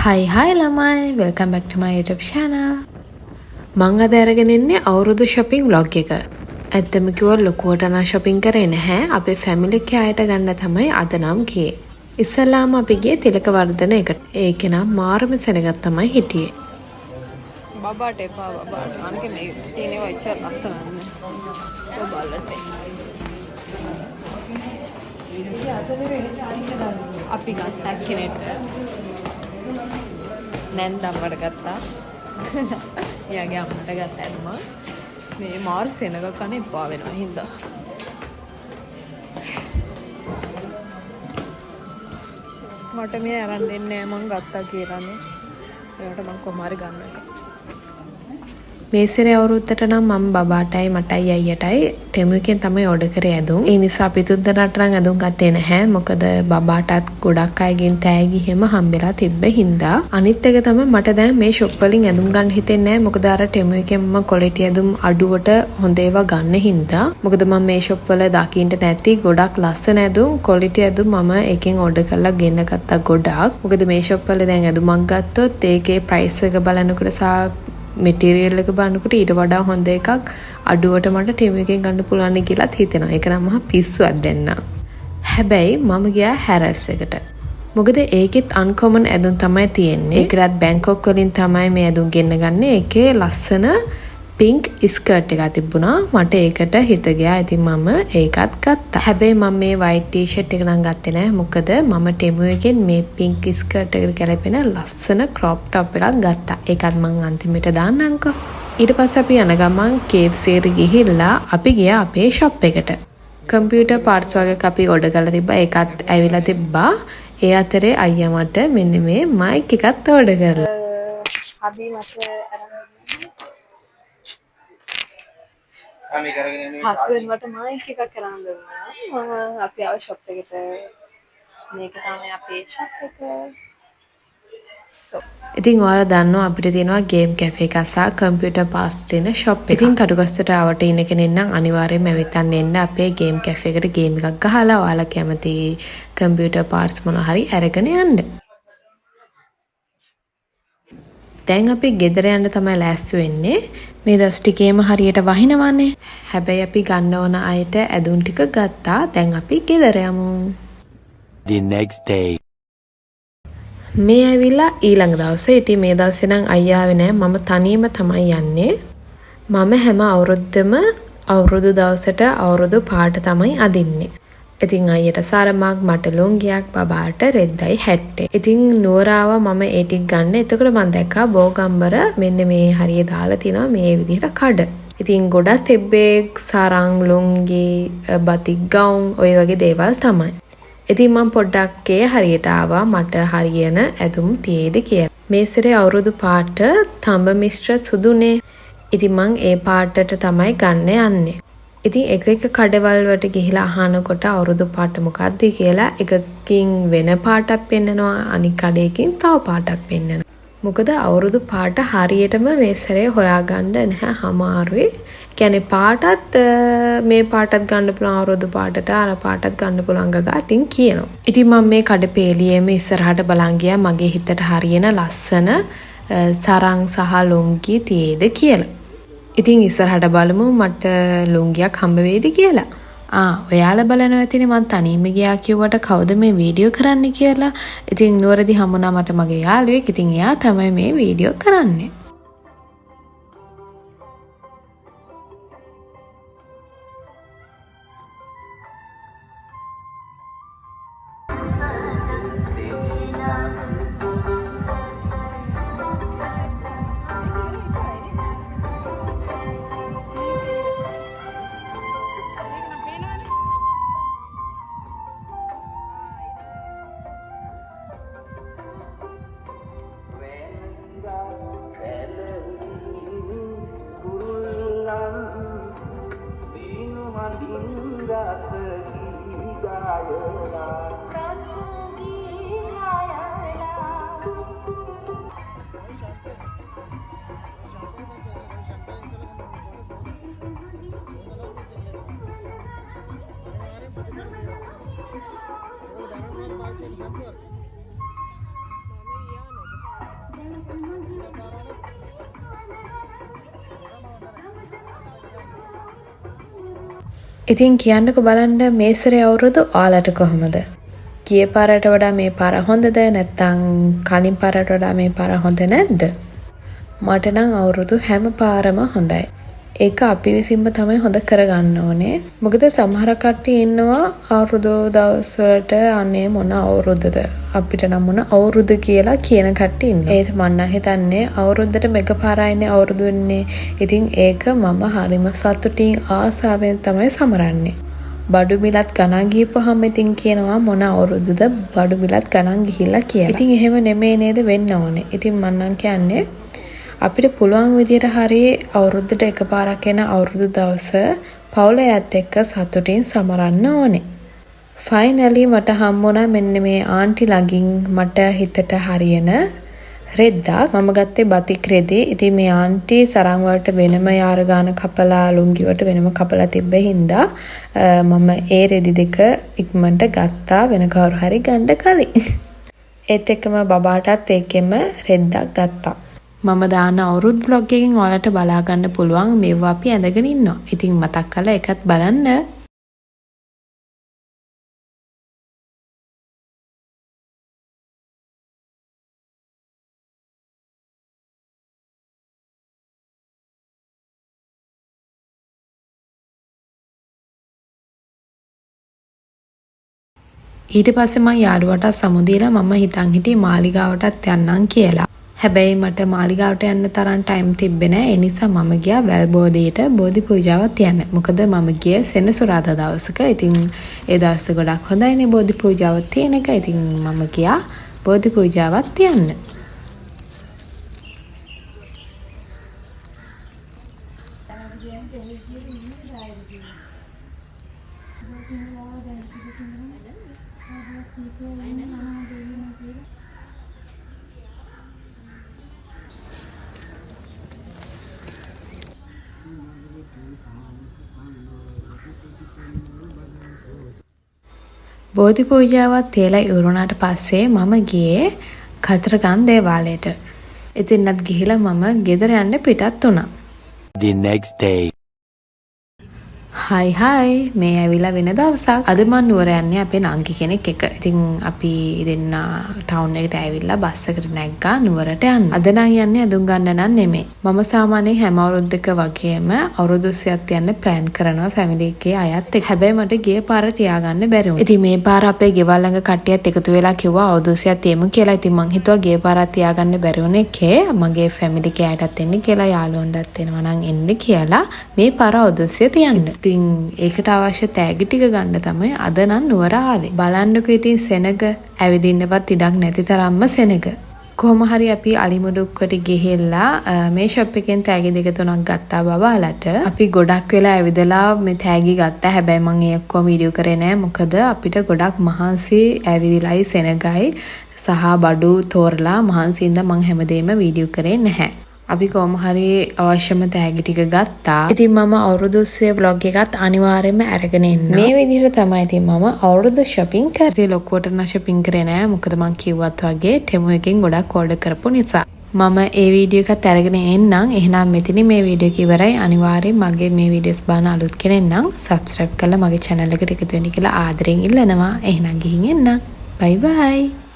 Hi ළමයි welcome back to my YouTube channel. මං අද අරගෙන ඉන්නේ අවුරුදු shopping vlog එක. ඇත්තම කිව්වොත් ලොකුවට නම් shopping කරේ නැහැ. අපේ family එකේ අයට ගන්න තමයි අද නම් ගියේ. ඉස්සෙල්ලාම අපි ගියේ තිලක වර්ධන එකට. ඒකේ නම් මාරම සෙනගක් තමයි හිටියේ. බබාට එපා බබාට. අනකේ මේ තියෙනේ වයිචර් ලස්සනන්නේ. බබාලට. අපි ගත්තා කෙනෙක්. නැන්දම්මට ගත්තා. එයාගේ අම්මට ගත්තා ඇතුමා. මේ මාර් සෙනග කන එපා වෙනවා හින්දා. මට මේ අරන් දෙන්නේ නැහැ මං ගත්තා කියලානේ. ඒකට මං කොහොම හරි ගන්න එක. මේ සැරේ අවුරුද්දට නම් මම බබාටයි මටයි අයියටයි ටෙමුකෙන් තමයි ඕඩර් කරේ ඇඳුම්. ඒ නිසා අපි තුන්දෙනාට නම් ඇඳුම් ගත්තේ නැහැ. මොකද බබාටත් ගොඩක් අයගෙන් තෑගි හැම හම්බෙලා තිබ්බ හින්දා. අනිත් එක තමයි මට දැන් මේ ෂොප් වලින් ඇඳුම් ගන්න හිතෙන්නේ නැහැ. මොකද අර ටෙමුකෙන් මම ක්වොලිටි ඇඳුම් අඩුවට හොඳ ඒවා ගන්න හින්දා. මොකද මම මේ ෂොප් වල දකින්න නැති ගොඩක් ලස්සන ඇඳුම් ක්වොලිටි ඇඳුම් මම එකෙන් ඕඩර් කරලා ගෙන්න ගත්තා ගොඩක්. මොකද මේ ෂොප් වල දැන් ඇඳුමක් ගත්තොත් ඒකේ ප්‍රයිස් එක බලනකොට මෙටීරියල් එක බලනකොට ඊට වඩා හොඳ එකක් අඩුවට මට ටෙම් එකෙන් ගන්න පුළුවන් කියලාත් හිතෙනවා. ඒක නම් මහා පිස්සුවක් දෙන්න. හැබැයි මම ගියා හැරර්ස් එකට. මොකද ඒකෙත් අන්කොමන් ඇඳුම් තමයි තියෙන්නේ. ඒකටත් බැංකොක් වලින් තමයි මේ ඇඳුම් ගෙන්න ගන්න. ඒකේ ලස්සන පින්ක් ස්කර්ට් එකක් තිබුණා. මට ඒකට හිත ගියා. ඉතින් මම ඒකත් ගත්තා. හැබැයි මම මේ white t-shirt එක නම් ගත්තේ නැහැ. මොකද මම ටෙමු එකෙන් මේ පින්ක් ස්කර්ට් එකට ගැලපෙන ලස්සන crop top එකක් ගත්තා. ඒකත් මම අන්තිමට දාන්නම්කෝ. ඊට පස්සේ අපි යන ගමන් KFC එකට ගිහිල්ලා අපි ගියා අපේ shop එකට. කම්පියුටර් parts වගේ අපි order කරලා තිබ්බා. ඒකත් ඇවිල්ලා තිබ්බා. ඒ අතරේ අයියා මට මෙන්න මේ mic එකත් order කරලා. අපි මට හස්බන්ඩ් මට මයික් එකක් කරන් දුන්නා. අපි ආව ෂොප් එකට. මේක තමයි අපේ ෂොප් එක. ඉතින් ඔයාලා දන්නවා අපිට තියෙනවා ගේම් කැෆේ එකක් සහ කම්පියුටර් පාස් තියෙන ෂොප් එක. ඉතින් කටුගස්සට ආවට ඉන්න කෙනෙක් නම් අනිවාර්යයෙන්ම ඇවිත් එන්න අපේ ගේම් කැෆේ එකට ගේම් එකක් ගහලා ඔයාලා කැමති කම්පියුටර් පාර්ට්ස් මොනවා හරි අරගෙන යන්න. දැන් අපි ගෙදර යන්න තමයි ලෑස්ති වෙන්නේ. මේ දවස් ටිකේම හරියට වහිනවනේ. හැබැයි අපි ගන්න ඕන අයට ඇඳුම් ටික ගත්තා. දැන් අපි ගෙදර යමු. The next day. මේ ඇවිල්ලා ඊළඟ දවසේ. ඉතින් මේ දවසේ නම් අයියා ආවේ නැහැ. මම තනියම තමයි යන්නේ. මම හැම අවුරුද්දම අවුරුදු දවසට අවුරුදු පාට තමයි අදින්නේ. ඉතින් අයියට සරමක් මට ලුංගියක් බබාට රෙද්දයි හැට්ටේ. ඉතින් නුවරාව මම ඒ ටික ගන්න. එතකොට මම දැක්කා බෝගම්බර මෙන්න මේ හරිය දාලා තිනවා මේ විදිහට කඩ. ඉතින් ගොඩක් තිබ්බේ සරං ලුංගි බතික් ගවුම් ඔය වගේ දේවල් තමයි. ඉතින් මම පොඩ්ඩක් ඒ හරියට ආවා මට හරියන ඇඳුම් තියේද කියලා. මේ සැරේ අවුරුදු පාට තඹ මිශ්‍ර සුදුනේ. ඉතින් මං ඒ පාටට තමයි ගන්න යන්නේ. ඉතින් එක කඩවල් වලට ගිහිලා අහනකොට අවුරුදු පාට මොකක්ද කියලා එකකින් වෙන පාටක් පෙන්නනවා අනිත් කඩේකින් තව පාටක් පෙන්නනවා. මොකද අවුරුදු පාට හරියටම මේ සැරේ හොයාගන්න නැහැ අමාරුයි. කියන්නේ පාටත් මේ පාටත් ගන්න පුළුවන් අවුරුදු පාටට අර පාටත් ගන්න පුළුවන් ගගා ඉතින් කියනවා. ඉතින් මම මේ කඩපේලියේම ඉස්සරහට බලන් ගියා මගේ හිතට හරියන ලස්සන සරං සහ ලුංගි තියේද කියලා. ඉතින් ඉස්සරහට බලමු මට ලුංගියක් හම්බ වෙයිද කියලා. ඔයාලා බලනවා ඇතිනේ මං තනියම ගියා කිව්වට කවුද මේ වීඩියෝ කරන්න කියලා. ඉතින් නුවරදී හම්බුණා මට මගේ යාළුවෙක්. ඉතින් එයා තමයි මේ වීඩියෝ කරන්නේ. ඉතින් කියන්නකෝ බලන්න මේ සැරේ අවුරුදු ඔයාලට කොහොමද? ගිය පාරට වඩා මේ පාර හොඳද නැත්නම් කලින් පාරට වඩා මේ පාර හොඳ නැද්ද? මට නම් අවුරුදු හැම පාරම හොඳයි. ඒක අපි විසින්ම තමයි හොඳ කරගන්න ඕනේ. මොකද සමහර කට්ටිය ඉන්නවා අවුරුදු දවස් වලට අනේ මොන අවුරුද්දද අපිට නම් මොන අවුරුදු කියලා කියන කට්ටිය ඉන්නවා. ඒත් මම හිතන්නේ අවුරුද්දට මෙගපාරයිනේ අවුරුදු වෙන්නේ. ඉතින් ඒක මම හරිම සතුටින් ආසාවෙන් තමයි සමරන්නේ. බඩු මිලත් ගණන් ගිහපුවහම ඉතින් කියනවා මොන අවුරුද්දද බඩු මිලත් ගණන් ගිහිල්ලා කියලා. ඉතින් එහෙම නෙමෙයි නේද වෙන්න ඕනේ. ඉතින් මම නම් කියන්නේ අපිට පුළුවන් විදියට හරි අවුරුද්දට එකපාරක් එන අවුරුදු දවස පවුලයත් එක්ක සතුටින් සමරන්න ඕනේ. ෆයිනලි මට හම්බුණා මෙන්න මේ ආන්ටි ළඟින් මට හිතට හරියන රෙද්දක්. මම ගත්තේ බතික් රෙදි. ඉතින් මේ ආන්ටි සරන් වලට වෙනම යාර ගාන කපලා ලුංගි වලට වෙනම කපලා තිබ්බ හින්දා මම ඒ රෙදි දෙක ඉක්මනට ගත්තා වෙන කවුරු හරි ගන්න කලින්. ඒත් එක්කම බබාටත් ඒකෙම රෙද්දක් ගත්තා. මම දාන අවුරුදු vlog එකකින් ඔයාලට බලා ගන්න පුළුවන් මේවා අපි ඇඳගෙන ඉන්නවා. ඉතින් මතක් කරලා එකත් බලන්න. ඊට පස්සේ මම යාළුවට සමු දීලා මම හිතන් හිටියේ මාලිගාවටත් යන්නම් කියලා. හැබැයි මට මාලිගාවට යන්න තරම් ටයිම් තිබ්බේ නැහැ. ඒ නිසා මම ගියා වැල්බෝධියට බෝධි පූජාවක් තියන්න. මොකද මම ගියේ සෙනසුරාදා දවසක. ඉතින් ඒ දවස් ගොඩක් හොඳයිනේ බෝධි පූජාවක් තියෙන එක. ඉතින් මම ගියා බෝධි පූජාවක් තියන්න. බෝධි පූජාවත් තියලා ඉවරුණාට පස්සේ මම ගියේ කතරගම් දේවාලයට. එතනත් ගිහිලා මම ගෙදර යන්න පිටත් වුණා. The next day. හයි මේ ඇවිල්ලා වෙන දවසක්. අද මම නුවර යන්නේ අපේ නංගි කෙනෙක් එක්ක. ඉතින් අපි දෙන්න ටවුන් එකට ඇවිල්ලා බස් එකට නැග්ගා නුවරට යන්න. අද නම් යන්නේ ඇඳුම් ගන්න නම් නෙමෙයි. මම සාමාන්‍යයෙන් හැම අවුරුද්දක වගේම අවුරුදු 30ක් යන්න ප්ලෑන් කරනවා ෆැමිලි එකේ අයත් එක්ක. හැබැයි මට ගිය පාර තියාගන්න බැරි වුණා. ඉතින් මේ පාර අපේ ගෙවල් ළඟ කට්ටියත් එකතු වෙලා කිව්වා අවුරුදු 30ක් තියමු කියලා. ඉතින් මං හිතුවා ගිය පාරක් තියාගන්න බැරි වුණ එකේ මගේ ෆැමිලි එකේ අයටත් එන්න කියලා යාළුවන්ටත් එනවා නම් එන්න කියලා මේ පාර අවුරුදු 30 තියන්න. ඉතින් ඒකට අවශ්‍ය තෑගි ටික ගන්න තමයි අද නම් නුවර ආවේ. බලන්නකෝ ඉතින් සෙනග ඇවිදින්නවත් ඉඩක් නැති තරම්ම සෙනග. කොහොම හරි අපි අලිමුඩුක්කට ගිහිල්ලා මේ ෂොප් එකෙන් තෑගි දෙක තුනක් ගත්තා බබාලට. අපි ගොඩක් වෙලා ඇවිදලා මේ තෑගි ගත්තා. හැබැයි මම ඒ ඔක්කොම වීඩියෝ කරේ නෑ. මොකද අපිට ගොඩක් මහන්සි ඇවිදිලායි සෙනගයි සහ බඩු තෝරලා මහන්සිින්ද මම හැමදේම වීඩියෝ කරේ නැහැ. අපි කොහොම හරි අවශ්‍යම තෑගි ටික ගත්තා. ඉතින් මම අවුරුදු 30 vlog එකත් අනිවාර්යයෙන්ම අරගෙන එන්න. මේ විදිහට තමයි ඉතින් මම අවුරුදු shopping කරේ. ඉතින් ලොකුවට නම් shopping කරේ නෑ. මොකද මම කිව්වත් වගේ Temu එකෙන් ගොඩක් order කරපු නිසා. මම ඒ වීඩියෝ එකත් අරගෙන එන්නම්. එහෙනම් මෙතන මේ වීඩියෝ එක ඉවරයි. අනිවාර්යයෙන් මගේ මේ වීඩියෝස් බලන අලුත් කෙනෙක් නම් subscribe කරලා මගේ channel එකට එකතු වෙන්න කියලා ආදරෙන් ඉල්ලනවා. එහෙනම් ගිහින් එන්න. bye bye.